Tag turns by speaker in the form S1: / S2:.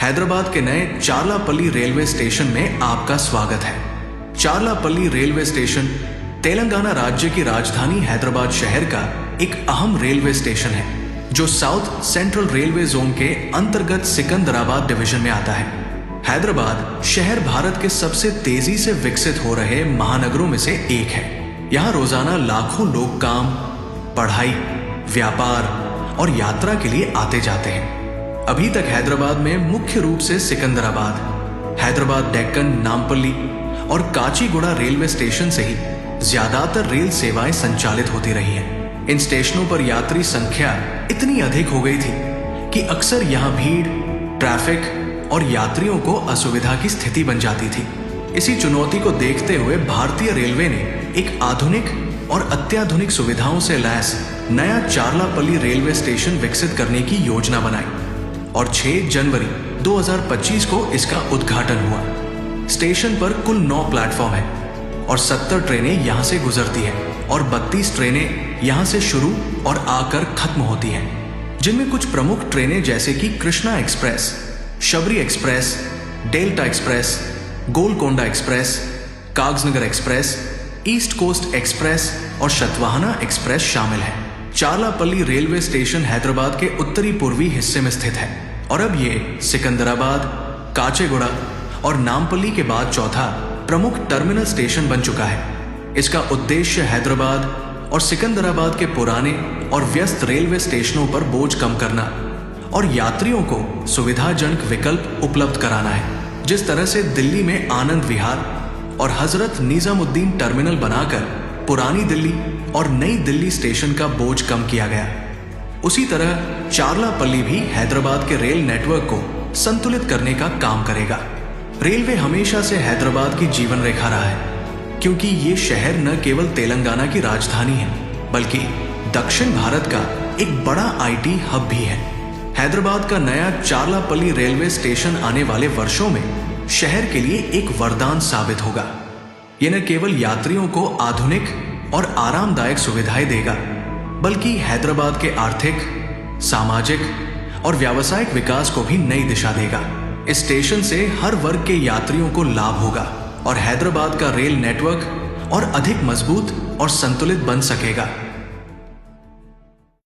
S1: हैदराबाद के नए चार्लापल्ली railway station में आपका स्वागत है। चार्लापल्ली रेलवे स्टेशन तेलंगाना राज्य की राजधानी हैदराबाद शहर का एक अहम रेलवे स्टेशन है, जो साउथ सेंट्रल रेलवे जोन के अंतर्गत सिकंदराबाद डिवीजन में आता है। हैदराबाद शहर भारत के सबसे तेजी से विकसित हो रहे महानगरों में से एक है। यहाँ रोजाना लाखों लोग काम, पढ़ाई, व्यापार और यात्रा के लिए आते जाते हैं। अभी तक हैदराबाद में मुख्य रूप से सिकंदराबाद, हैदराबाद डेक्कन, नामपल्ली और काचीगुड़ा रेलवे स्टेशन से ही ज्यादातर रेल सेवाएं संचालित होती रही हैं। इन स्टेशनों पर यात्री संख्या इतनी अधिक हो गई थी कि अक्सर यहाँ भीड़, ट्रैफिक और यात्रियों को असुविधा की स्थिति बन जाती थी। इसी चुनौती को देखते हुए भारतीय रेलवे ने एक आधुनिक और अत्याधुनिक सुविधाओं से लैस नया चार्लापल्ली रेलवे स्टेशन विकसित करने की योजना बनाई और 6 जनवरी 2025 को इसका उद्घाटन हुआ। स्टेशन पर कुल 9 प्लेटफॉर्म है और 70 ट्रेनें यहां से गुजरती हैं और 32 ट्रेनें यहां से शुरू और आकर खत्म होती हैं, जिनमें कुछ प्रमुख ट्रेनें जैसे कि Krishna Express, Sabari Express, Delta Express, Golconda Express, Kagaznagar Express, East Coast Express और शतवाहना एक्सप्रेस शामिल है। चार्लापल्ली रेलवे स्टेशन हैदराबाद के उत्तरी पूर्वी हिस्से में स्थित है और अब ये सिकंदराबाद, काचेगुड़ा और नामपल्ली के बाद चौथा प्रमुख टर्मिनल स्टेशन बन चुका है। इसका उद्देश्य हैदराबाद और सिकंदराबाद के पुराने और व्यस्त रेलवे स्टेशनों पर बोझ कम करना और यात्रियों को सुविधाजनक विकल्प उपलब्ध कराना है। जिस तरह से दिल्ली में आनंद विहार और हजरत निजामुद्दीन टर्मिनल बनाकर पुरानी दिल्ली और नई दिल्ली स्टेशन का बोझ कम किया गया, उसी तरह चार्लापल्ली भी हैदराबाद के रेल नेटवर्क को संतुलित करने का काम करेगा। रेलवे हमेशा से हैदराबाद की जीवन रेखा रहा है, क्योंकि ये शहर न केवल तेलंगाना की राजधानी है बल्कि दक्षिण भारत का एक बड़ा IT हब भी है। हैदराबाद का नया चार्लापल्ली रेलवे स्टेशन आने वाले वर्षों में शहर के लिए एक वरदान साबित होगा। यह न केवल यात्रियों को आधुनिक और आरामदायक सुविधाएं देगा, बल्कि हैदराबाद के आर्थिक, सामाजिक और व्यावसायिक विकास को भी नई दिशा देगा। इस स्टेशन से हर वर्ग के यात्रियों को लाभ होगा और हैदराबाद का रेल नेटवर्क और अधिक मजबूत और संतुलित बन सकेगा।